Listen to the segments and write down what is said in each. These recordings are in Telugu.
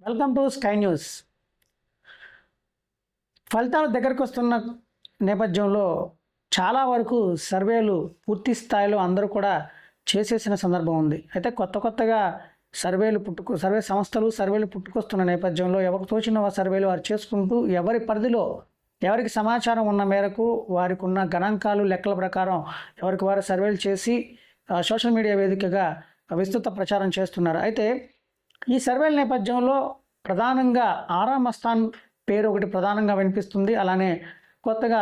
Welcome to sky news. ఫలితాలు దగ్గరకు వస్తున్న నేపథ్యంలో చాలా వరకు సర్వేలు పూర్తి స్థాయిలో అందరూ కూడా చేసేసిన సందర్భం ఉంది. అయితే కొత్తగా సర్వే సంస్థలు సర్వేలు పుట్టుకొస్తున్న నేపథ్యంలో ఎవరికి తోచిన సర్వేలు వారు చేసుకుంటూ ఎవరి పరిధిలో ఎవరికి సమాచారం ఉన్న మేరకు వారికి ఉన్న గణాంకాలు లెక్కల ప్రకారం ఎవరికి వారు సర్వేలు చేసి సోషల్ మీడియా వేదికగా విస్తృత ప్రచారం చేస్తున్నారు. అయితే ఈ సర్వేల నేపథ్యంలో ప్రధానంగా ఆరా మస్తాన్ పేరు ఒకటి ప్రధానంగా వినిపిస్తుంది. అలానే కొత్తగా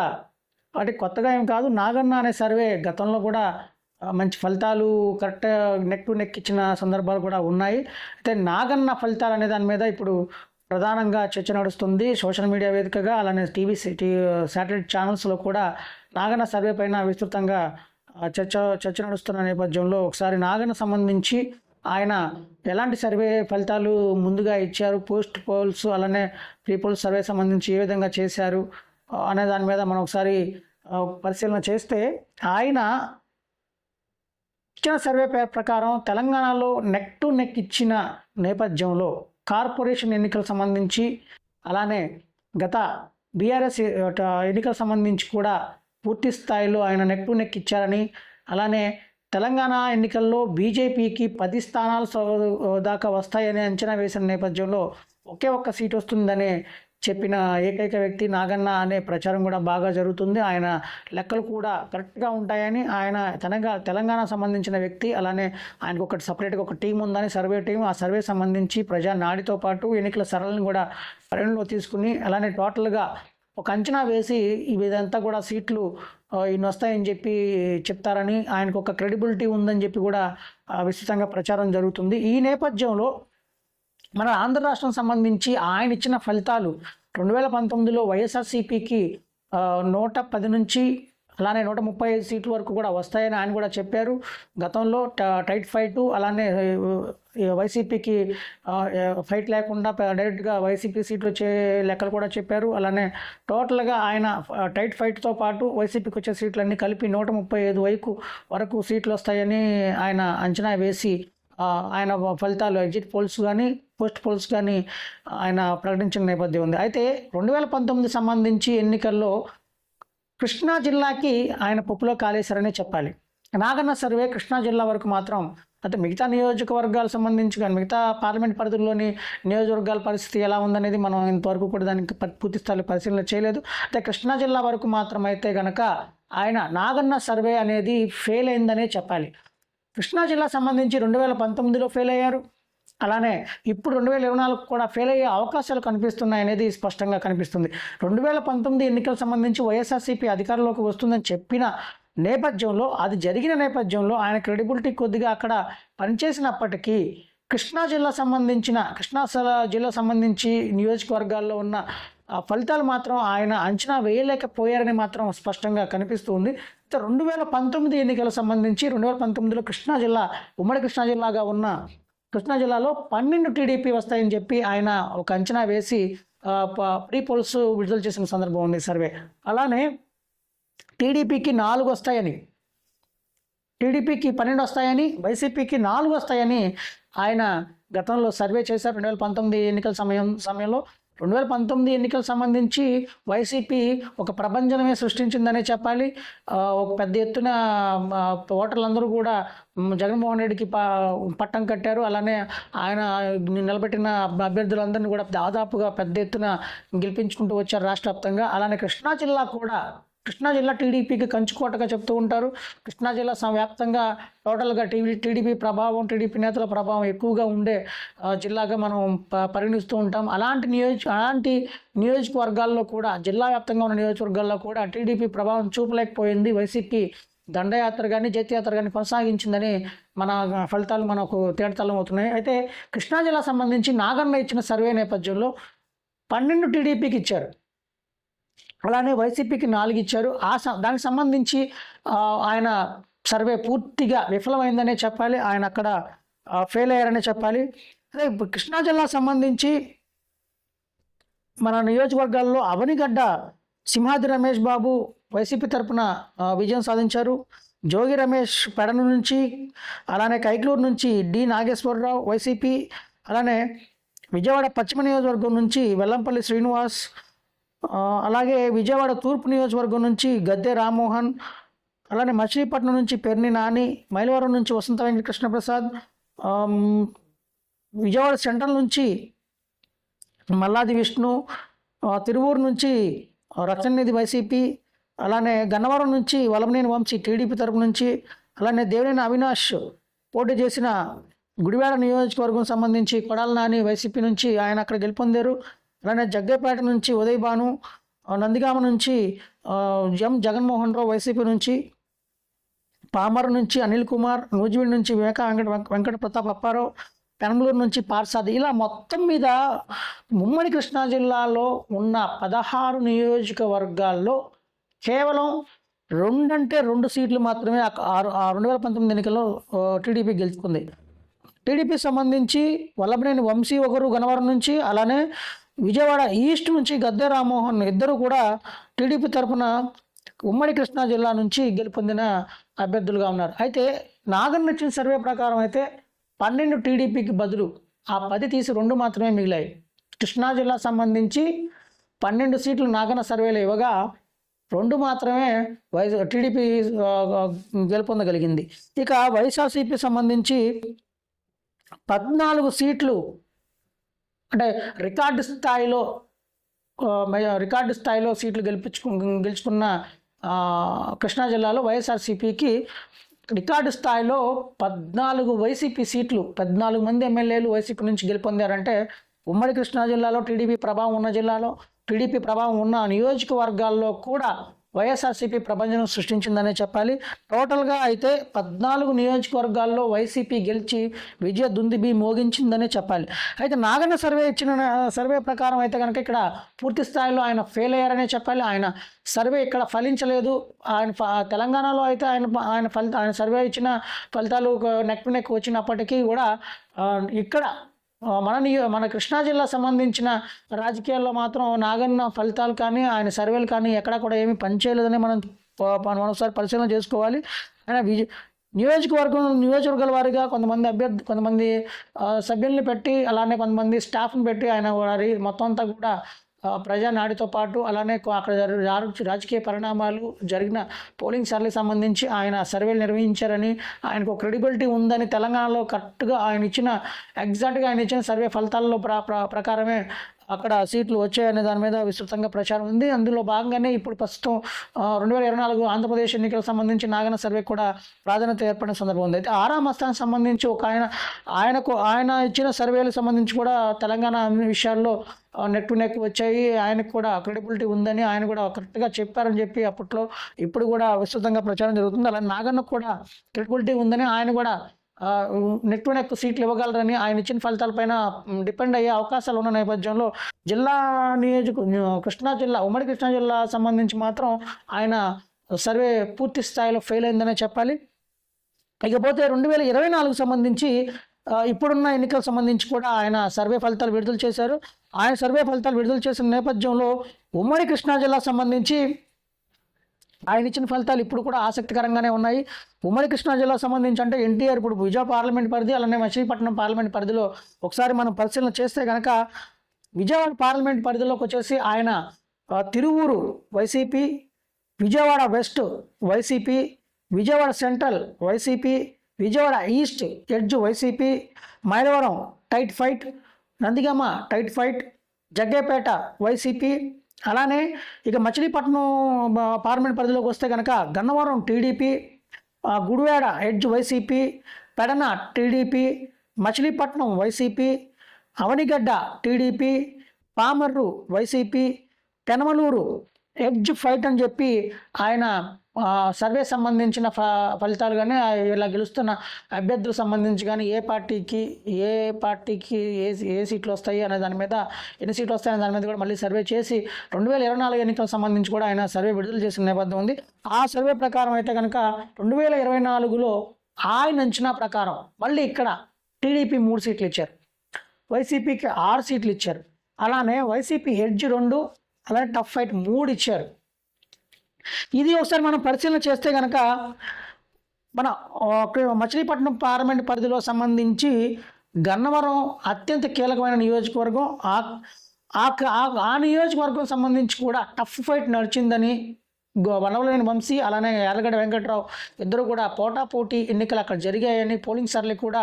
ఏం కాదు, నాగన్న అనే సర్వే గతంలో కూడా మంచి ఫలితాలు కరెక్ట్ నెక్ టు నెక్ ఇచ్చిన సందర్భాలు కూడా ఉన్నాయి. అయితే నాగన్న ఫలితాలు అనే దాని మీద ఇప్పుడు ప్రధానంగా చర్చ నడుస్తుంది సోషల్ మీడియా వేదికగా. అలానే శాటిలైట్ ఛానల్స్లో కూడా నాగన్న సర్వే పైన విస్తృతంగా చర్చ నడుస్తున్న నేపథ్యంలో ఒకసారి నాగన్న సంబంధించి ఆయన ఎలాంటి సర్వే ఫలితాలు ముందుగా ఇచ్చారు, పోస్ట్ పోల్స్ అలానే ప్రీ పోల్స్ సర్వే సంబంధించి ఏ విధంగా చేశారు అనే దాని మీద మనం ఒకసారి పరిశీలన చేస్తే, ఆయన ఇచ్చిన సర్వే ప్రకారం తెలంగాణలో నెక్ టు నెక్ ఇచ్చిన నేపథ్యంలో కార్పొరేషన్ ఎన్నికలకు సంబంధించి అలానే గత బీఆర్ఎస్ ఎన్నికలకు సంబంధించి కూడా పూర్తి స్థాయిలో ఆయన నెక్ టు నెక్ ఇచ్చారని, అలానే తెలంగాణ ఎన్నికల్లో బీజేపీకి 10 స్థానాలు దాకా వస్తాయని అంచనా వేసిన నేపథ్యంలో ఒకే ఒక్క సీట్ వస్తుందని చెప్పిన ఏకైక వ్యక్తి నాగన్న అనే ప్రచారం కూడా బాగా జరుగుతుంది. ఆయన లెక్కలు కూడా కరెక్ట్గా ఉంటాయని, ఆయన తెలంగాణ సంబంధించిన వ్యక్తి, అలానే ఆయనకు ఒకటి సపరేట్గా ఒక టీం ఉందని సర్వే టీం, ఆ సర్వే సంబంధించి ప్రజా నాడితో పాటు ఎన్నికల సరళిని కూడా పరిగణలో తీసుకుని అలానే టోటల్గా ఒక అంచనా వేసి ఇదంతా కూడా సీట్లు ఇన్ని వస్తాయని చెప్పి చెప్తారని, ఆయనకు ఒక క్రెడిబిలిటీ ఉందని చెప్పి కూడా విస్తృతంగా ప్రచారం జరుగుతుంది. ఈ నేపథ్యంలో మన ఆంధ్ర రాష్ట్రం సంబంధించి ఆయన ఇచ్చిన ఫలితాలు 2019లో వైఎస్ఆర్సీపీకి 110 నుంచి అలానే 135 సీట్ల వరకు కూడా వస్తాయని ఆయన కూడా చెప్పారు. గతంలో టైట్ ఫైట్, అలానే వైసీపీకి ఫైట్ లేకుండా డైరెక్ట్గా వైసీపీ సీట్లు వచ్చే లెక్కలు కూడా చెప్పారు. అలానే టోటల్గా ఆయన టైట్ ఫైట్తో పాటు వైసీపీకి వచ్చే సీట్లన్నీ కలిపి 135 వరకు సీట్లు వస్తాయని ఆయన అంచనా వేసి ఆయన ఫలితాలు ఎగ్జిట్ పోల్స్ కానీ పోస్ట్ పోల్స్ కానీ ఆయన ప్రకటించిన నేపథ్యం ఉంది. అయితే 2019 సంబంధించి ఎన్నికల్లో కృష్ణా జిల్లాకి ఆయన పప్పులో కాలేశారనే చెప్పాలి. నాగన్న సర్వే కృష్ణా జిల్లా వరకు మాత్రం, అంటే మిగతా నియోజకవర్గాలు సంబంధించి కానీ మిగతా పార్లమెంట్ పరిధిలోని నియోజకవర్గాల పరిస్థితి ఎలా ఉందనేది మనం ఇంతవరకు కూడా దానికి పూర్తి స్థాయిలో పరిశీలన చేయలేదు. అయితే కృష్ణా జిల్లా వరకు మాత్రం అయితే కనుక ఆయన నాగన్న సర్వే అనేది ఫెయిల్ అయిందనే చెప్పాలి. కృష్ణా జిల్లా సంబంధించి 2019లో ఫెయిల్ అయ్యారు, అలానే ఇప్పుడు 2024 కూడా ఫెయిల్ అయ్యే అవకాశాలు కనిపిస్తున్నాయనేది స్పష్టంగా కనిపిస్తుంది. 2019 ఎన్నికలకు సంబంధించి వైఎస్ఆర్సీపీ అధికారంలోకి వస్తుందని చెప్పిన నేపథ్యంలో, అది జరిగిన నేపథ్యంలో ఆయన క్రెడిబిలిటీ కొద్దిగా అక్కడ పనిచేసినప్పటికీ కృష్ణా జిల్లా సంబంధించి నియోజకవర్గాల్లో ఉన్న ఫలితాలు మాత్రం ఆయన అంచనా వేయలేకపోయారని మాత్రం స్పష్టంగా కనిపిస్తుంది. 2019 ఎన్నికలకు సంబంధించి 2019లో ఉమ్మడి కృష్ణా జిల్లాగా ఉన్న కృష్ణా జిల్లాలో 12 టీడీపీ వస్తాయని చెప్పి ఆయన ఒక అంచనా వేసి ప్రీ పోల్స్ విడుదల చేసిన సందర్భం ఉంది సర్వే. అలానే టీడీపీకి 4 వస్తాయని, టీడీపీకి 12 వస్తాయని, వైసీపీకి 4 వస్తాయని ఆయన గతంలో సర్వే చేశారు 2019 ఎన్నికల సమయంలో. 2019 ఎన్నికలకు సంబంధించి వైసీపీ ఒక ప్రభంజనమే సృష్టించిందనే చెప్పాలి. ఒక పెద్ద ఎత్తున ఓటర్లందరూ కూడా జగన్మోహన్ రెడ్డికి పట్టం కట్టారు. అలానే ఆయన నిలబెట్టిన అభ్యర్థులందరినీ కూడా దాదాపుగా పెద్ద ఎత్తున గెలిపించుకుంటూ వచ్చారు రాష్ట్ర వ్యాప్తంగా. అలానే కృష్ణా జిల్లా టీడీపీకి కంచుకోటగా చెప్తూ ఉంటారు. కృష్ణా జిల్లా వ్యాప్తంగా టోటల్గా టీడీపీ ప్రభావం, టీడీపీ నేతల ప్రభావం ఎక్కువగా ఉండే జిల్లాగా మనం పరిగణిస్తూ ఉంటాం. అలాంటి నియోజకవర్గాల్లో కూడా, జిల్లా వ్యాప్తంగా ఉన్న నియోజకవర్గాల్లో కూడా టీడీపీ ప్రభావం చూపలేకపోయింది. వైసీపీ దండయాత్ర కానీ జైత్యాత్ర కానీ కొనసాగించిందని మన ఫలితాలు మనకు తేటతెల్లం అవుతున్నాయి. అయితే కృష్ణా జిల్లా సంబంధించి నాగన్న ఇచ్చిన సర్వే నేపథ్యంలో 12 టీడీపీకి ఇచ్చారు, అలానే వైసీపీకి 4 ఇచ్చారు. దానికి సంబంధించి ఆయన సర్వే పూర్తిగా విఫలమైందనే చెప్పాలి. ఆయన అక్కడ ఫెయిల్ అయ్యారనే చెప్పాలి. అదే కృష్ణా జిల్లా సంబంధించి మన నియోజకవర్గాల్లో అవనిగడ్డ సింహాద్రి రమేష్ బాబు వైసీపీ తరపున విజయం సాధించారు. జోగి రమేష్ పెడన నుంచి, అలానే కైక్లూరు నుంచి డి నాగేశ్వరరావు వైసీపీ, అలానే విజయవాడ పశ్చిమ నియోజకవర్గం నుంచి వెల్లంపల్లి శ్రీనివాస్, అలాగే విజయవాడ తూర్పు నియోజకవర్గం నుంచి గద్దె రామ్మోహన్, అలానే మచిలీపట్నం నుంచి పెర్ని నాని, మైలవరం నుంచి వసంత వెంకట కృష్ణప్రసాద్, విజయవాడ సెంట్రల్ నుంచి మల్లాది విష్ణు, తిరువూరు నుంచి రచననిధి వైసీపీ, అలానే గన్నవరం నుంచి వలమనేని వంశీ టీడీపీ తరపు నుంచి, అలానే దేవినేని అవినాష్ పోటీ చేసిన గుడివాడ నియోజకవర్గం సంబంధించి కొడాల నాని వైసీపీ నుంచి ఆయన అక్కడ గెలుపొందారు. అలానే జగ్గైపేట నుంచి ఉదయ్ భాను, నందిగామ నుంచి ఎం జగన్మోహన్ రావు వైసీపీ నుంచి, పామర్ నుంచి అనిల్ కుమార్, నూజివీడ్ నుంచి వెంకట ప్రతాప్ అప్పారావు, పెనంబలూరు నుంచి పార్సాది. ఇలా మొత్తం మీద ఉమ్మడి కృష్ణా జిల్లాలో ఉన్న 16 నియోజకవర్గాల్లో కేవలం 2 సీట్లు మాత్రమే 2019 ఎన్నికల్లో టీడీపీ గెలుచుకుంది. టీడీపీ సంబంధించి వల్లభనేని వంశీ ఒకరు గన్నవరం నుంచి, అలానే విజయవాడ ఈస్ట్ నుంచి గద్దె రామ్మోహన్ ఇద్దరు కూడా టీడీపీ తరఫున ఉమ్మడి కృష్ణా జిల్లా నుంచి గెలుపొందిన అభ్యర్థులుగా ఉన్నారు. అయితే నాగన్ ఇచ్చిన సర్వే ప్రకారం అయితే 12 టీడీపీకి బదులు ఆ 10 తీసి 2 మాత్రమే మిగిలాయి. కృష్ణా జిల్లా సంబంధించి 12 సీట్లు నాగన్న సర్వేలు ఇవ్వగా 2 మాత్రమే టీడీపీ గెలుపొందగలిగింది. ఇక వైఎస్ఆర్సీపీ సంబంధించి 14 సీట్లు అంటే రికార్డు స్థాయిలో సీట్లు గెలుచుకున్న కృష్ణా జిల్లాలో వైఎస్ఆర్సీపీకి రికార్డు స్థాయిలో 14 వైసీపీ సీట్లు, 14 మంది ఎమ్మెల్యేలు వైసీపీ నుంచి గెలుపొందారంటే ఉమ్మడి కృష్ణా జిల్లాలో టీడీపీ ప్రభావం ఉన్న జిల్లాలో, టీడీపీ ప్రభావం ఉన్న నియోజకవర్గాల్లో కూడా వైఎస్ఆర్సీపీ ప్రభంజనం సృష్టించిందనే చెప్పాలి. టోటల్గా అయితే 14 నియోజకవర్గాల్లో వైసీపీ గెలిచి విజయ దుందుబి మోగించిందనే చెప్పాలి. అయితే నాగన్న సర్వే ప్రకారం అయితే కనుక ఇక్కడ పూర్తి స్థాయిలో ఆయన ఫెయిల్ అయ్యారనే చెప్పాలి. ఆయన సర్వే ఇక్కడ ఫలించలేదు. తెలంగాణలో అయితే ఆయన సర్వే ఇచ్చిన ఫలితాలు నెక్ టు నెక్ వచ్చినప్పటికీ కూడా ఇక్కడ మన కృష్ణా జిల్లా సంబంధించిన రాజకీయాల్లో మాత్రం నాగన్న ఫలితాలు కానీ ఆయన సర్వేలు కానీ ఎక్కడా కూడా ఏమీ పనిచేయలేదని మనం ఒకసారి పరిశీలన చేసుకోవాలి. ఆయన నియోజకవర్గాల వారీగా కొంతమంది సభ్యుల్ని పెట్టి, అలానే కొంతమంది స్టాఫ్ని పెట్టి ఆయన మొత్తం అంతా కూడా ప్రజానాడితో పాటు అలానే అక్కడ రాజకీయ పరిణామాలు జరిగిన పోలింగ్ సర్వేకి సంబంధించి ఆయన సర్వేలు నిర్వహించారని, ఆయనకు క్రెడిబిలిటీ ఉందని తెలంగాణలో కరెక్ట్గా ఆయన ఇచ్చిన సర్వే ఫలితాల్లో ప్రకారమే అక్కడ సీట్లు వచ్చాయనే దాని మీద విస్తృతంగా ప్రచారం ఉంది. అందులో భాగంగానే ఇప్పుడు ప్రస్తుతం 2024 ఆంధ్రప్రదేశ్ ఎన్నికలకు సంబంధించి నాగన్న సర్వే కూడా ప్రాధాన్యత ఏర్పడిన సందర్భం ఉంది. అయితే ఆరాం మస్తానికి సంబంధించి ఆయన ఇచ్చిన సర్వేలకు సంబంధించి కూడా తెలంగాణ అన్ని విషయాల్లో నెక్ టు నెక్ వచ్చాయి. ఆయనకు కూడా క్రెడిబిలిటీ ఉందని ఆయన కూడా కరెక్ట్గా చెప్పారని చెప్పి ఇప్పుడు కూడా విస్తృతంగా ప్రచారం జరుగుతుంది. అలాగే నాగన్నకు కూడా క్రెడిబిలిటీ ఉందని ఆయన కూడా నెక్ టు నెక్ సీట్లు ఇవ్వగలరని, ఆయన ఇచ్చిన ఫలితాలపైన డిపెండ్ అయ్యే అవకాశాలు ఉన్న నేపథ్యంలో ఉమ్మడి కృష్ణా జిల్లా సంబంధించి మాత్రం ఆయన సర్వే పూర్తి స్థాయిలో ఫెయిల్ అయిందనే చెప్పాలి. ఇకపోతే 2024 సంబంధించి ఇప్పుడున్న ఎన్నికలకు సంబంధించి కూడా ఆయన సర్వే ఫలితాలు విడుదల చేశారు. ఆయన సర్వే ఫలితాలు విడుదల చేసిన నేపథ్యంలో ఉమ్మడి కృష్ణా జిల్లా సంబంధించి ఆయన ఇచ్చిన ఫలితాలు ఇప్పుడు కూడా ఆసక్తికరంగానే ఉన్నాయి. ఉమ్మడి కృష్ణా జిల్లా సంబంధించి అంటే ఎన్టీఆర్ ఇప్పుడు విజయవాడ పార్లమెంట్ పరిధి, అలానే మచిలీపట్నం పార్లమెంట్ పరిధిలో ఒకసారి మనం పరిశీలన చేస్తే కనుక విజయవాడ పార్లమెంట్ పరిధిలోకి వచ్చేసి ఆయన Tiruvuru YCP, Vijayawada west YCP, Vijayawada central YCP, Vijayawada east edge YCP, Mylavaram tight fight, Nandigama tight fight, Jaggayyapeta YCP, అలానే ఇక మచిలీపట్నం పార్లమెంట్ పరిధిలోకి వస్తే కనుక Gannavaram TDP, Gudivada edge YCP, Pedana TDP, Machilipatnam YCP, Avanigadda TDP, Pamarru YCP, Penamaluru edge fight అని చెప్పి ఆయన సర్వే సంబంధించిన ఫలితాలు కానీ ఇలా గెలుస్తున్న అభ్యర్థులకు సంబంధించి కానీ ఏ పార్టీకి ఏ సీట్లు వస్తాయి అనే దాని మీద, ఎన్ని సీట్లు వస్తాయనే దాని మీద కూడా మళ్ళీ సర్వే చేసి 2024 ఎన్నికలకు సంబంధించి కూడా ఆయన సర్వే విడుదల చేసిన నేపథ్యం ఉంది. ఆ సర్వే ప్రకారం అయితే కనుక 2024లో ఆయన అంచనా ప్రకారం మళ్ళీ ఇక్కడ టీడీపీ 3 సీట్లు ఇచ్చారు, వైసీపీకి 6 సీట్లు ఇచ్చారు, అలానే వైసీపీ ఎడ్జ్ 2, అలానే టఫ్ ఫైట్ 3 ఇచ్చారు. ఇది ఒకసారి మనం పరిశీలన చేస్తే కనుక మన మచిలీపట్నం పార్లమెంట్ పరిధిలో సంబంధించి గన్నవరం అత్యంత కీలకమైన నియోజకవర్గం. ఆ నియోజకవర్గం సంబంధించి కూడా టఫ్ ఫైట్ నడిచిందని వనవలేని వంశీ అలానే యార్లగడ్డ వెంకట్రావు ఇద్దరు కూడా పోటాపోటీ ఎన్నికలు అక్కడ జరిగాయని, పోలింగ్ సర్లు కూడా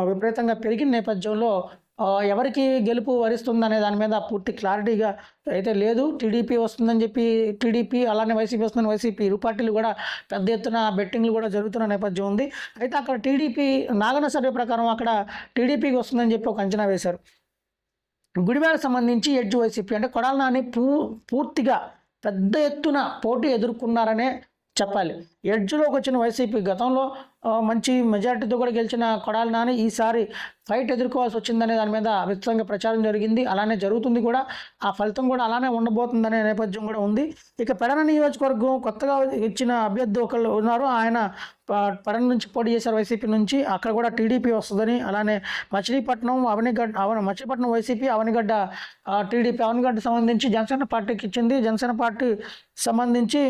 విపరీతంగా పెరిగిన నేపథ్యంలో ఎవరికి గెలుపు వరిస్తుందనే దాని మీద పూర్తి క్లారిటీగా అయితే లేదు. టీడీపీ వస్తుందని చెప్పి టీడీపీ, అలానే వైసీపీ వస్తుందని వైసీపీ, ఇరు పార్టీలు కూడా పెద్ద ఎత్తున బెట్టింగ్లు కూడా జరుగుతున్న నేపథ్యం ఉంది. అయితే అక్కడ టీడీపీ నాగన సర్వే ప్రకారం అక్కడ టీడీపీకి వస్తుందని చెప్పి ఒక అంచనా వేశారు. గుడివాడకు సంబంధించి ఎడ్జ్ వైసీపీ అంటే కొడాలి నాని పూర్తిగా పెద్ద ఎత్తున పోటీ ఎదుర్కొన్నారనే చెప్పాలి. ఎడ్జ్లోకి వచ్చిన వైసీపీ గతంలో మంచి మెజార్టీతో కూడా గెలిచిన కొడాలి నాని ఈసారి ఫైట్ ఎదుర్కోవాల్సి వచ్చిందనే దాని మీద విస్తృతంగా ప్రచారం జరిగింది, అలానే జరుగుతుంది కూడా. ఆ ఫలితం కూడా అలానే ఉండబోతుందనే నేపథ్యం కూడా ఉంది. ఇక పెడన నియోజకవర్గం కొత్తగా ఇచ్చిన అభ్యర్థి ఒకళ్ళు ఉన్నారు. ఆయన పెడన నుంచి పోటీ చేశారు వైసీపీ నుంచి. అక్కడ కూడా టీడీపీ వస్తుందని, అలానే మచిలీపట్నం మచిలీపట్నం వైసీపీ, అవనిగడ్డ టీడీపీ. అవనిగడ్డ సంబంధించి జనసేన పార్టీకి ఇచ్చింది. జనసేన పార్టీ సంబంధించి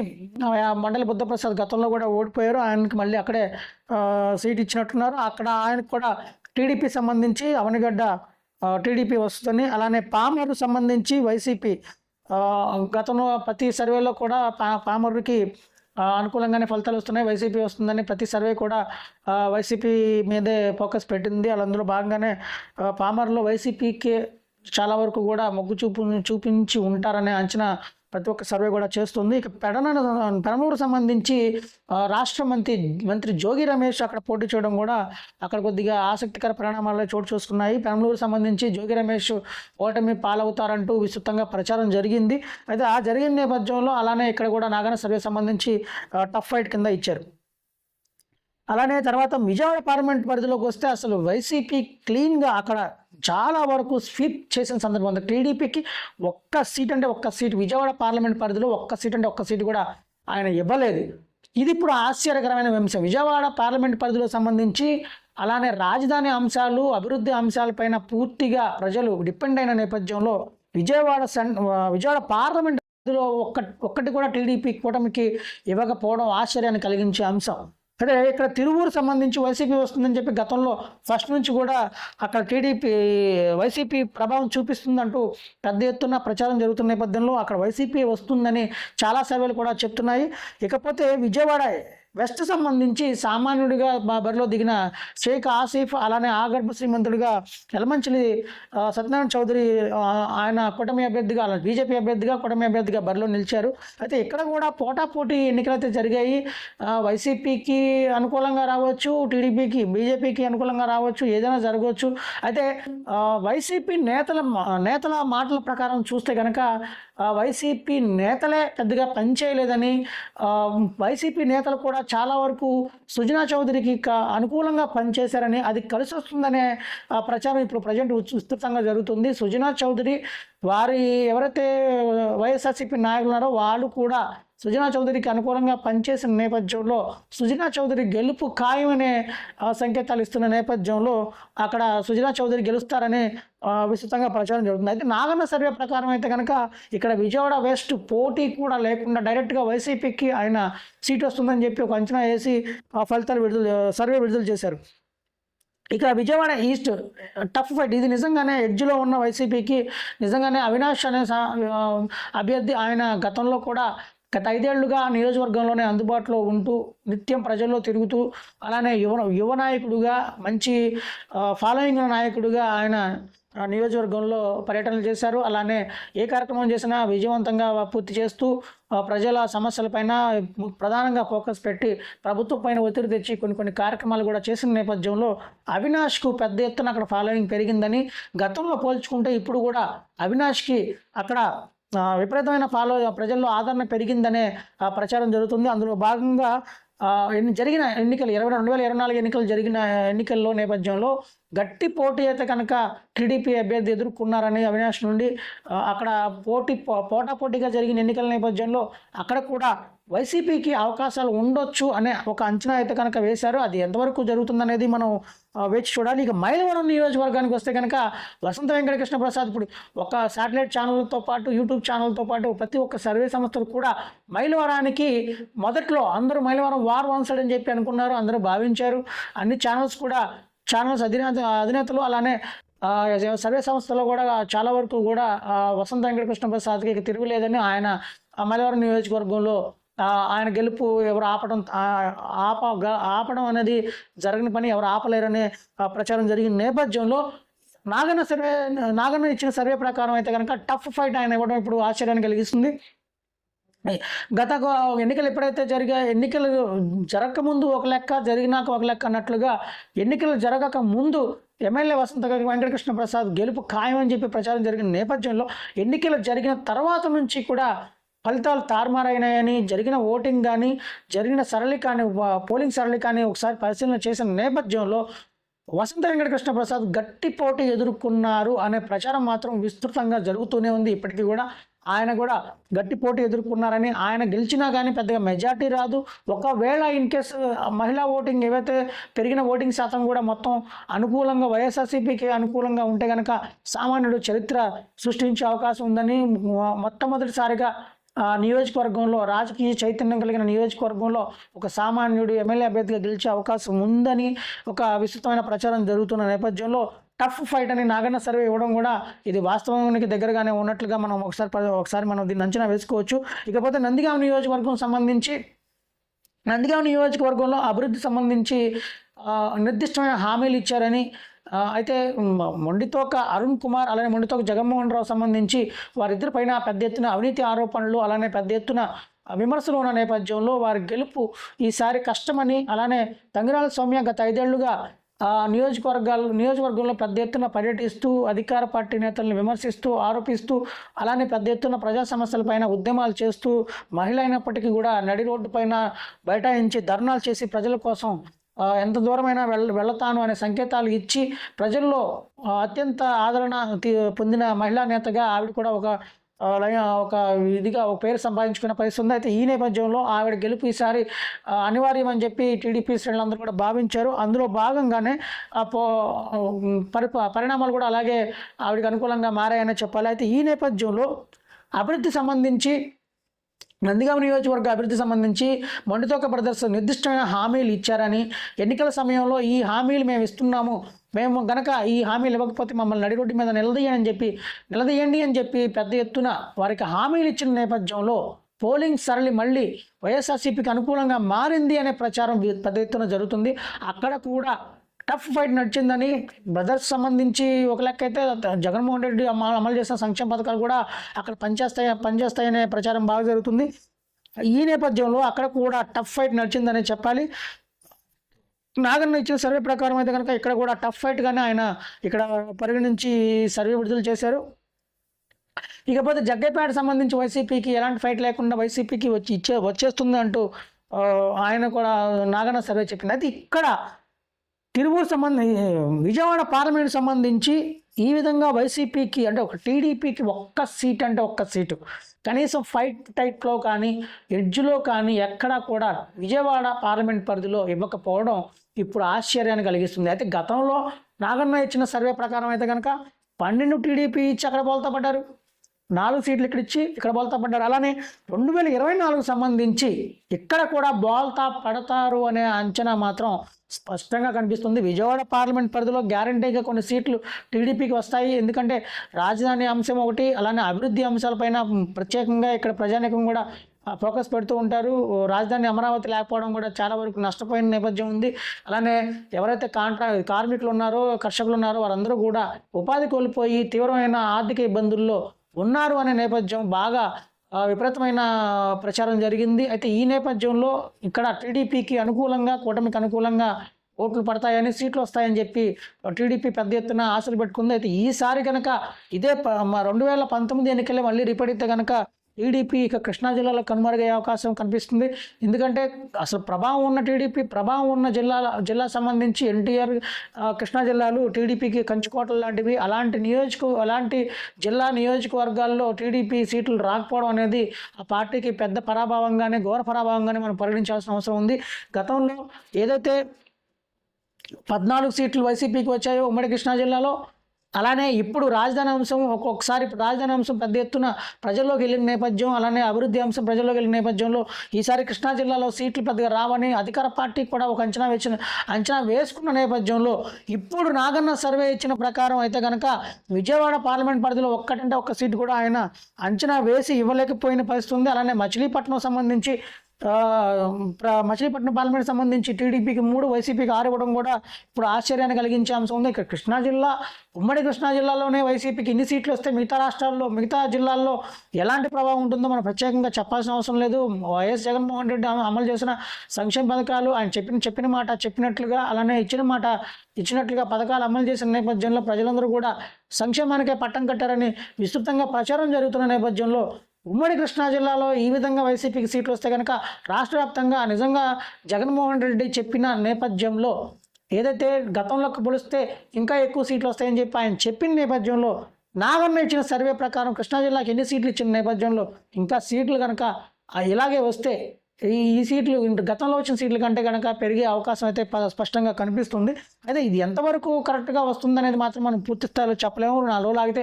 మండలి బుద్ధప్రసాద్ గతంలో కూడా ఓడిపోయారు. ఆయనకి మళ్ళీ అక్కడే సీట్ ఇచ్చినట్టున్నారు. అక్కడ ఆయనకు కూడా టీడీపీ సంబంధించి అవనిగడ్డ టీడీపీ వస్తుందని, అలానే పామరు సంబంధించి వైసీపీ గతంలో ప్రతి సర్వేలో కూడా పామరుకి అనుకూలంగానే ఫలితాలు వస్తున్నాయి, వైసీపీ వస్తుందని ప్రతి సర్వే కూడా వైసీపీ మీదే ఫోకస్ పెట్టింది. అందులో భాగంగానే పామరులో వైసీపీకి చాలా వరకు కూడా మొగ్గు చూపించి ఉంటారనే అంచనా ప్రతి ఒక్క సర్వే కూడా చేస్తుంది. ఇక పెనమలూరు సంబంధించి రాష్ట్ర మంత్రి జోగి రమేష్ అక్కడ పోటీ చేయడం కూడా అక్కడ కొద్దిగా ఆసక్తికర పరిణామాల్లో చోటు చూసుకున్నాయి. పెనమలూరు సంబంధించి జోగి రమేష్ ఓటమి పాలవుతారంటూ విస్తృతంగా ప్రచారం జరిగింది. అయితే ఆ జరిగిన నేపథ్యంలో అలానే ఇక్కడ కూడా నాగన సర్వే సంబంధించి టఫ్ ఫైట్ కింద ఇచ్చారు. అలానే తర్వాత విజయవాడ పార్లమెంట్ పరిధిలోకి వస్తే అసలు వైసీపీ క్లీన్గా అక్కడ చాలా వరకు స్వీప్ చేసిన సందర్భం ఉంది. టీడీపీకి ఒక్క సీట్ విజయవాడ పార్లమెంట్ పరిధిలో ఒక్క సీటు కూడా ఆయన ఇవ్వలేదు. ఇది ఇప్పుడు ఆశ్చర్యకరమైన అంశం. విజయవాడ పార్లమెంట్ పరిధిలో సంబంధించి అలానే రాజధాని అంశాలు, అభివృద్ధి అంశాలపైన పూర్తిగా ప్రజలు డిపెండ్ అయిన నేపథ్యంలో విజయవాడ పార్లమెంట్ పరిధిలో ఒక్కటి కూడా టీడీపీ కూటమికి ఇవ్వకపోవడం ఆశ్చర్యాన్ని కలిగించే అంశం. అదే ఇక్కడ తిరువూరు సంబంధించి వైసీపీ వస్తుందని చెప్పి గతంలో ఫస్ట్ నుంచి కూడా అక్కడ వైసీపీ ప్రభావం చూపిస్తుందంటూ పెద్ద ఎత్తున ప్రచారం జరుగుతున్న నేపథ్యంలో అక్కడ వైసీపీ వస్తుందని చాలా సర్వేలు కూడా చెప్తున్నాయి. ఇకపోతే విజయవాడ వెస్ట్ సంబంధించి సామాన్యుడిగా బరిలో దిగిన షేక్ ఆసిఫ్, అలానే ఆగర్భ శ్రీమంతుడిగా యలమంచిలి సత్యనారాయణ చౌదరి ఆయన కూటమి అభ్యర్థిగా, బీజేపీ అభ్యర్థిగా కూటమి అభ్యర్థిగా బరిలో నిలిచారు. అయితే ఇక్కడ కూడా పోటాపోటీ ఎన్నికలు అయితే జరిగాయి. వైసీపీకి అనుకూలంగా రావచ్చు, టీడీపీకి బీజేపీకి అనుకూలంగా రావచ్చు, ఏదైనా జరగవచ్చు. అయితే వైసీపీ నేతల మాటల ప్రకారం చూస్తే కనుక వైసీపీ నేతలే పెద్దగా పనిచేయలేదని, వైసీపీ నేతలు కూడా చాలా వరకు సుజనా చౌదరికి అనుకూలంగా పనిచేశారని, అది కలిసి వస్తుందనే ప్రచారం ఇప్పుడు ప్రజెంట్ విస్తృతంగా జరుగుతుంది. సుజనా చౌదరి వారి ఎవరైతే వైఎస్ఆర్సీపీ నాయకులు ఉన్నారో వాళ్ళు కూడా సుజనా చౌదరికి అనుకూలంగా పనిచేసిన నేపథ్యంలో సుజనా చౌదరి గెలుపు ఖాయమనే సంకేతాలు ఇస్తున్న నేపథ్యంలో అక్కడ సుజనా చౌదరి గెలుస్తారని విస్తృతంగా ప్రచారం జరుగుతుంది. అయితే నాగన్న సర్వే ప్రకారం అయితే కనుక ఇక్కడ విజయవాడ వెస్ట్ పోటీ కూడా లేకుండా డైరెక్ట్గా వైసీపీకి ఆయన సీట్ వస్తుందని చెప్పి ఒక అంచనా వేసి ఫలితాలు సర్వే విడుదల చేశారు. ఇక విజయవాడ ఈస్ట్ టఫ్ ఫైట్. ఇది నిజంగానే ఎడ్జ్లో ఉన్న వైసీపీకి నిజంగానే అవినాష్ అనే అభ్యర్థి ఆయన గతంలో కూడా గత 5 ఏళ్లుగా నియోజకవర్గంలోనే అందుబాటులో ఉంటూ నిత్యం ప్రజల్లో తిరుగుతూ అలానే యువ నాయకుడుగా మంచి ఫాలోయింగ్ నాయకుడిగా ఆయన నియోజకవర్గంలో పర్యటనలు చేశారు. అలానే ఏ కార్యక్రమం చేసినా విజయవంతంగా పూర్తి చేస్తూ ప్రజల సమస్యలపైన ప్రధానంగా ఫోకస్ పెట్టి ప్రభుత్వం పైన ఒత్తిడి తెచ్చి కొన్ని కార్యక్రమాలు కూడా చేసిన నేపథ్యంలో అవినాష్కు పెద్ద ఎత్తున అక్కడ ఫాలోయింగ్ పెరిగిందని, గతంలో పోల్చుకుంటే ఇప్పుడు కూడా అవినాష్కి అక్కడ విపరీతమైన ప్రజల్లో ఆదరణ పెరిగిందనే ప్రచారం జరుగుతుంది. అందులో భాగంగా జరిగిన ఎన్నికలు 2024 ఎన్నికలు జరిగిన ఎన్నికల్లో నేపథ్యంలో గట్టి పోటీ అయితే కనుక టీడీపీ అభ్యర్థి ఎదుర్కొన్నారని అవినాష్ నుండి అక్కడ పోటాపోటీగా జరిగిన ఎన్నికల నేపథ్యంలో అక్కడ కూడా వైసీపీకి అవకాశాలు ఉండొచ్చు అనే ఒక అంచనా అయితే కనుక వేశారు. అది ఎంతవరకు జరుగుతుందనేది మనం వేచి చూడాలి. ఇక మైలవరం నియోజకవర్గానికి వస్తే కనుక వసంత వెంకటకృష్ణ ప్రసాద్ ఇప్పుడు ఒక శాటిలైట్ ఛానల్తో పాటు యూట్యూబ్ ఛానల్తో పాటు ప్రతి ఒక్క సర్వే సంస్థలు కూడా మైలవరానికి మొదట్లో అందరూ మైలవరం వార్ వన్ సైడ్ అని చెప్పి అనుకున్నారు, అందరూ భావించారు. అన్ని ఛానల్స్ కూడా ఛానల్స్ అధినేతలు అలానే సర్వే సంస్థలో కూడా చాలా వరకు కూడా వసంత వెంకటకృష్ణ ప్రసాద్కి తిరుగులేదని ఆయన మైలవరం నియోజకవర్గంలో ఆయన గెలుపు ఎవరు ఆపడం అనేది జరగని పని, ఎవరు ఆపలేరనే ప్రచారం జరిగిన నేపథ్యంలో నాగన్న ఇచ్చిన సర్వే ప్రకారం అయితే కనుక టఫ్ ఫైట్ ఆయన ఇవ్వడం ఇప్పుడు ఆశ్చర్యాన్ని కలిగిస్తుంది. గత ఎన్నికలు ఎప్పుడైతే ఎన్నికలు జరగకముందు ఒక లెక్క, జరిగినాక ఒక లెక్క అన్నట్లుగా ఎన్నికలు జరగక ముందు ఎమ్మెల్యే వసంత వెంకటకృష్ణ ప్రసాద్ గెలుపు ఖాయమని చెప్పి ప్రచారం జరిగిన నేపథ్యంలో ఎన్నికలు జరిగిన తర్వాత నుంచి కూడా ఫలితాలు తారుమారైనాయని, జరిగిన ఓటింగ్ కానీ జరిగిన సరళి కానీ పోలింగ్ సరళి కానీ ఒకసారి పరిశీలన చేసిన నేపథ్యంలో వసంత వెంకటకృష్ణ ప్రసాద్ గట్టి పోటీ ఎదుర్కొన్నారు అనే ప్రచారం మాత్రం విస్తృతంగా జరుగుతూనే ఉంది. ఇప్పటికీ కూడా ఆయన కూడా గట్టి పోటీ ఎదుర్కొన్నారని, ఆయన గెలిచినా కానీ పెద్దగా మెజార్టీ రాదు. ఒకవేళ ఇన్ కేసు మహిళా ఓటింగ్ ఏవైతే పెరిగిన ఓటింగ్ శాతం కూడా మొత్తం అనుకూలంగా వైఎస్ఆర్సీపీకి అనుకూలంగా ఉంటే కనుక సామాన్యుడు చరిత్ర సృష్టించే అవకాశం ఉందని మొట్టమొదటిసారిగా నియోజకవర్గంలో రాజకీయ చైతన్యం కలిగిన నియోజకవర్గంలో ఒక సామాన్యుడు ఎమ్మెల్యే అభ్యర్థిగా గెలిచే అవకాశం ఉందని ఒక విస్తృతమైన ప్రచారం జరుగుతున్న నేపథ్యంలో టఫ్ ఫైట్ అని నాగన్న సర్వే ఇవ్వడం కూడా ఇది వాస్తవానికి దగ్గరగానే ఉన్నట్లుగా మనం ఒకసారి మనం దీన్ని అంచనా వేసుకోవచ్చు. ఇకపోతే నందిగామ నియోజకవర్గంలో అభివృద్ధి సంబంధించి నిర్దిష్టమైన హామీలు ఇచ్చారని, అయితే మొండితోక అరుణ్ కుమార్ అలానే మొండితోక జగన్మోహన్ రావు సంబంధించి వారిద్దరి పైన పెద్ద ఎత్తున అవినీతి ఆరోపణలు అలానే పెద్ద ఎత్తున విమర్శలు ఉన్న నేపథ్యంలో వారి గెలుపు ఈసారి కష్టమని, అలానే తంగిరాల సౌమ్య గత 5 ఏళ్లుగా నియోజకవర్గంలో పెద్ద ఎత్తున పర్యటిస్తూ అధికార పార్టీ నేతలను విమర్శిస్తూ ఆరోపిస్తూ అలానే పెద్ద ఎత్తున ప్రజా సమస్యలపైన ఉద్యమాలు చేస్తూ మహిళ అయినప్పటికీ కూడా నడి రోడ్డు పైన బైఠాయించి ధర్నాలు చేసి ప్రజల కోసం ఎంత దూరమైనా వెళతాను అనే సంకేతాలు ఇచ్చి ప్రజల్లో అత్యంత ఆదరణ పొందిన మహిళా నేతగా ఆవిడ కూడా ఒక పేరు సంపాదించుకునే పరిస్థితి ఉంది. అయితే ఈ నేపథ్యంలో ఆవిడ గెలుపు ఈసారి అనివార్యమని చెప్పి టీడీపీ శ్రేణులందరూ కూడా భావించారు. అందులో భాగంగానే పరిణామాలు కూడా అలాగే ఆవిడకి అనుకూలంగా మారాయని చెప్పాలి. అయితే ఈ నేపథ్యంలో అభివృద్ధి సంబంధించి నందిగామ నియోజకవర్గ అభివృద్ధి సంబంధించి మొండితోక బ్రదర్స్ నిర్దిష్టమైన హామీలు ఇచ్చారని, ఎన్నికల సమయంలో ఈ హామీలు మేము ఇస్తున్నాము, మేము గనక ఈ హామీలు ఇవ్వకపోతే మమ్మల్ని నడిరోడ్డు మీద నిలదీయండి అని చెప్పి పెద్ద ఎత్తున వారికి హామీలు ఇచ్చిన నేపథ్యంలో పోలింగ్ సరళి మళ్ళీ వైఎస్ఆర్సీపీకి అనుకూలంగా మారింది అనే ప్రచారం పెద్ద ఎత్తున జరుగుతుంది. అక్కడ కూడా టఫ్ ఫైట్ నడిచిందని, బ్రదర్స్ సంబంధించి ఒక లెక్క అయితే జగన్మోహన్ రెడ్డి అమలు చేసిన సంక్షేమ పథకాలు కూడా అక్కడ పనిచేస్తాయనే ప్రచారం బాగా జరుగుతుంది. ఈ నేపథ్యంలో అక్కడ కూడా టఫ్ ఫైట్ నడిచిందని చెప్పాలి. నాగన్న ఇచ్చిన సర్వే ప్రకారం అయితే కనుక ఇక్కడ కూడా టఫ్ ఫైట్గానే ఆయన ఇక్కడ పరిగణించి సర్వే విడుదల చేశారు. ఇకపోతే జగ్గైపేట సంబంధించి వైసీపీకి ఎలాంటి ఫైట్ లేకుండా వైసీపీకి వచ్చేస్తుంది అంటూ ఆయన కూడా నాగన్న సర్వే చెప్పింది. అయితే ఇక్కడ తిరువూరు విజయవాడ పార్లమెంట్ సంబంధించి ఈ విధంగా వైసీపీకి అంటే ఒక టీడీపీకి ఒక్క సీటు కనీసం ఫైట్ టైప్లో కానీ ఎడ్జ్లో కానీ ఎక్కడా కూడా విజయవాడ పార్లమెంట్ పరిధిలో ఇవ్వకపోవడం ఇప్పుడు ఆశ్చర్యాన్ని కలిగిస్తుంది. అయితే గతంలో నాగన్న ఇచ్చిన సర్వే ప్రకారం అయితే కనుక 12 టీడీపీ ఇచ్చి అక్కడ బోల్తా పడ్డారు, 4 సీట్లు ఇక్కడ ఇచ్చి ఇక్కడ బోల్తా పడ్డారు. అలానే 2024 సంబంధించి ఇక్కడ కూడా బోల్తా పడతారు అనే అంచనా మాత్రం స్పష్టంగా కనిపిస్తుంది. విజయవాడ పార్లమెంట్ పరిధిలో గ్యారంటీగా కొన్ని సీట్లు టీడీపీకి వస్తాయి. ఎందుకంటే రాజధాని అంశం ఒకటి, అలానే అభివృద్ధి అంశాలపైన ప్రత్యేకంగా ఇక్కడ ప్రజానీకం కూడా ఫోకస్ పెడుతూ ఉంటారు. రాజధాని అమరావతి లేకపోవడం కూడా చాలా వరకు నష్టపోయిన నేపథ్యం ఉంది. అలానే ఎవరైతే కార్మికులు ఉన్నారో, కర్షకులు ఉన్నారో వారందరూ కూడా ఉపాధి కోల్పోయి తీవ్రమైన ఆర్థిక ఇబ్బందుల్లో ఉన్నారు అనే నేపథ్యం బాగా విపరీతమైన ప్రచారం జరిగింది. అయితే ఈ నేపథ్యంలో ఇక్కడ టీడీపీకి అనుకూలంగా, కూటమికి అనుకూలంగా ఓట్లు పడతాయని, సీట్లు వస్తాయని చెప్పి టీడీపీ పెద్ద ఎత్తున ఆశలు పెట్టుకుంది. అయితే ఈసారి కనుక ఇదే 2019 ఎన్నికలే మళ్ళీ రిపీట్ అయితే కనుక టీడీపీ ఇక కృష్ణా జిల్లాలో కనుమరుగయ్యే అవకాశం కనిపిస్తుంది. ఎందుకంటే అసలు ప్రభావం ఉన్న టీడీపీ ప్రభావం ఉన్న జిల్లా సంబంధించి ఎన్టీఆర్ కృష్ణా జిల్లాలు టీడీపీకి కంచుకోటలు లాంటివి. అలాంటి జిల్లా నియోజకవర్గాల్లో టీడీపీ సీట్లు రాకపోవడం అనేది ఆ పార్టీకి పెద్ద ఘోర పరాభవంగానే మనం పరిగణించాల్సిన అవసరం ఉంది. గతంలో ఏదైతే 14 సీట్లు వైసీపీకి వచ్చాయో ఉమ్మడి కృష్ణా జిల్లాలో, అలానే ఇప్పుడు రాజధాని అంశం ఒక్కొక్కసారి రాజధాని అంశం పెద్ద ఎత్తున ప్రజల్లోకి వెళ్ళిన నేపథ్యం, అలానే అభివృద్ధి అంశం ప్రజల్లోకి వెళ్ళిన నేపథ్యంలో ఈసారి కృష్ణా జిల్లాలో సీట్లు పెద్దగా రావని అధికార పార్టీ కూడా ఒక అంచనా వేసుకున్న నేపథ్యంలో ఇప్పుడు నాగన్న సర్వే ఇచ్చిన ప్రకారం అయితే కనుక విజయవాడ పార్లమెంట్ పరిధిలో ఒక్కటంటే ఒక్క సీటు కూడా ఆయన అంచనా వేసి ఇవ్వలేకపోయిన పరిస్థితి ఉంది. అలానే మచిలీపట్నం సంబంధించి మచిలీపట్నం పార్లమెంట్ సంబంధించి టీడీపీకి 3, వైసీపీకి 6 ఇవ్వడం కూడా ఇప్పుడు ఆశ్చర్యాన్ని కలిగించే అంశం ఉంది. ఇక్కడ కృష్ణా జిల్లా, ఉమ్మడి కృష్ణా జిల్లాలోనే వైసీపీకి ఇన్ని సీట్లు వస్తే మిగతా జిల్లాల్లో ఎలాంటి ప్రభావం ఉంటుందో మనం ప్రత్యేకంగా చెప్పాల్సిన అవసరం లేదు. వైఎస్ జగన్మోహన్ రెడ్డి అమలు చేసిన సంక్షేమ పథకాలు ఆయన చెప్పిన మాట చెప్పినట్లుగా, అలానే ఇచ్చినట్లుగా పథకాలు అమలు చేసిన నేపథ్యంలో ప్రజలందరూ కూడా సంక్షేమానికే పట్టం కట్టారని విస్తృతంగా ప్రచారం జరుగుతున్న నేపథ్యంలో ఉమ్మడి కృష్ణా జిల్లాలో ఈ విధంగా వైసీపీకి సీట్లు వస్తే కనుక రాష్ట్ర వ్యాప్తంగా నిజంగా జగన్మోహన్ రెడ్డి చెప్పిన నేపథ్యంలో ఏదైతే గతంలోకి పోలిస్తే ఇంకా ఎక్కువ సీట్లు వస్తాయని చెప్పి ఆయన చెప్పిన నేపథ్యంలో నాగన్న ఇచ్చిన సర్వే ప్రకారం కృష్ణా జిల్లాకి ఎన్ని సీట్లు ఇచ్చిన నేపథ్యంలో ఇంకా సీట్లు కనుక ఇలాగే వస్తే ఈ సీట్లు గతంలో వచ్చిన సీట్ల కంటే కనుక పెరిగే అవకాశం అయితే స్పష్టంగా కనిపిస్తుంది. అయితే ఇది ఎంతవరకు కరెక్ట్గా వస్తుందనేది మాత్రం మనం పూర్తి స్థాయిలో చెప్పలేము. 4 రోజులు ఆగితే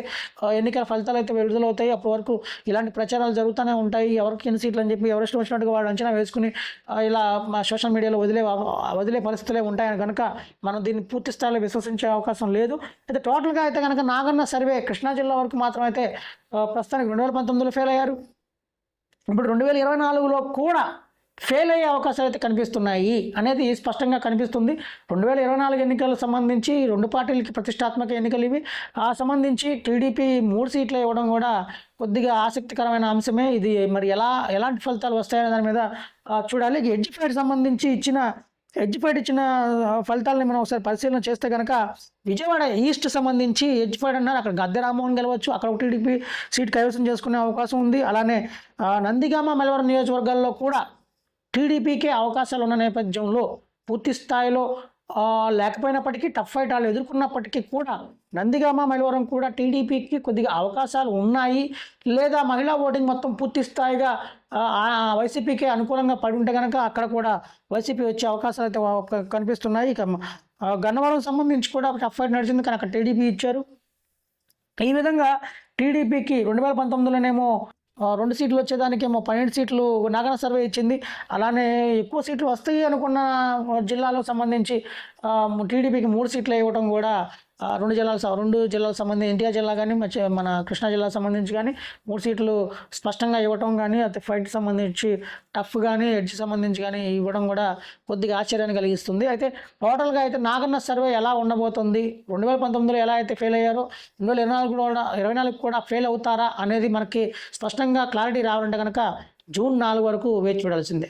ఎన్నికల ఫలితాలు అయితే విడుదలవుతాయి. అప్పటి వరకు ఇలాంటి ప్రచారాలు జరుగుతూనే ఉంటాయి. ఎవరికి ఎన్ని సీట్లు అని చెప్పి ఎవరిష్టం వచ్చినట్టుగా వాళ్ళు అంచనా వేసుకుని ఇలా సోషల్ మీడియాలో వదిలే పరిస్థితులే ఉంటాయని కనుక మనం దీన్ని పూర్తి స్థాయిలో విశ్వసించే అవకాశం లేదు. అయితే టోటల్గా అయితే కనుక నాగన్న సర్వే కృష్ణా జిల్లా వరకు మాత్రం అయితే ప్రస్తుతానికి 2019లో ఫెయిల్ అయ్యారు. ఇప్పుడు 2024లో కూడా ఫెయిల్ అయ్యే అవకాశాలు అయితే కనిపిస్తున్నాయి అనేది స్పష్టంగా కనిపిస్తుంది. 2024 ఎన్నికలకు సంబంధించి 2 పార్టీలకి ప్రతిష్టాత్మక ఎన్నికలు ఇవి. సంబంధించి టీడీపీ 3 సీట్లు ఇవ్వడం కూడా కొద్దిగా ఆసక్తికరమైన అంశమే. ఇది మరి ఎలాంటి ఫలితాలు వస్తాయనే దాని మీద చూడాలి. ఎడ్జిఫైడ్ ఇచ్చిన ఫలితాలని మనం ఒకసారి పరిశీలన చేస్తే కనుక విజయవాడ ఈస్ట్ సంబంధించి ఎడ్జిఫైడ్ అన్నారు. అక్కడ గద్దె రామ్మోహన్ గెలవచ్చు, అక్కడ ఒక టీడీపీ సీట్ కైవసం చేసుకునే అవకాశం ఉంది. అలానే నందిగామ, మైలవరం నియోజకవర్గాల్లో కూడా టీడీపీకే అవకాశాలు ఉన్న నేపథ్యంలో పూర్తి స్థాయిలో లేకపోయినప్పటికీ టఫ్ ఫైట్ వాళ్ళు ఎదుర్కొన్నప్పటికీ కూడా నందిగామ, మైలవరం కూడా టీడీపీకి కొద్దిగా అవకాశాలు ఉన్నాయి. లేదా మహిళా ఓటింగ్ మొత్తం పూర్తి స్థాయిగా వైసీపీకే అనుకూలంగా పడి ఉంటే కనుక అక్కడ కూడా వైసీపీ వచ్చే అవకాశాలు అయితే కనిపిస్తున్నాయి. ఇక గన్నవరం సంబంధించి కూడా టఫ్ ఫైట్ నడిచింది, కానీ అక్కడ టీడీపీ ఇచ్చారు. ఈ విధంగా టీడీపీకి 2019లోనేమో 2 సీట్లు వచ్చేదానికేమో 12 సీట్లు నాగన్న సర్వే ఇచ్చింది. అలానే ఎక్కువ సీట్లు వస్తాయి అనుకున్న జిల్లాలకు సంబంధించి టీడీపీకి 3 సీట్లు ఇవ్వడం కూడా 2 జిల్లాలకు సంబంధించి ఎన్టీఆర్ జిల్లా కానీ మన కృష్ణా జిల్లాకు సంబంధించి కానీ 3 సీట్లు స్పష్టంగా ఇవ్వడం కానీ, అది ఫైట్కి సంబంధించి టఫ్ కానీ ఎడ్జ్ సంబంధించి కానీ ఇవ్వడం కూడా కొద్దిగా ఆశ్చర్యాన్ని కలిగిస్తుంది. అయితే టోటల్గా అయితే నాగన్న సర్వే ఎలా ఉండబోతుంది, 2019లో ఎలా అయితే ఫెయిల్ అయ్యారో 2024 కూడా ఫెయిల్ అవుతారా అనేది మనకి స్పష్టంగా క్లారిటీ రావాలంటే కనుక జూన్ 4 వరకు వేచి చూడాల్సిందే.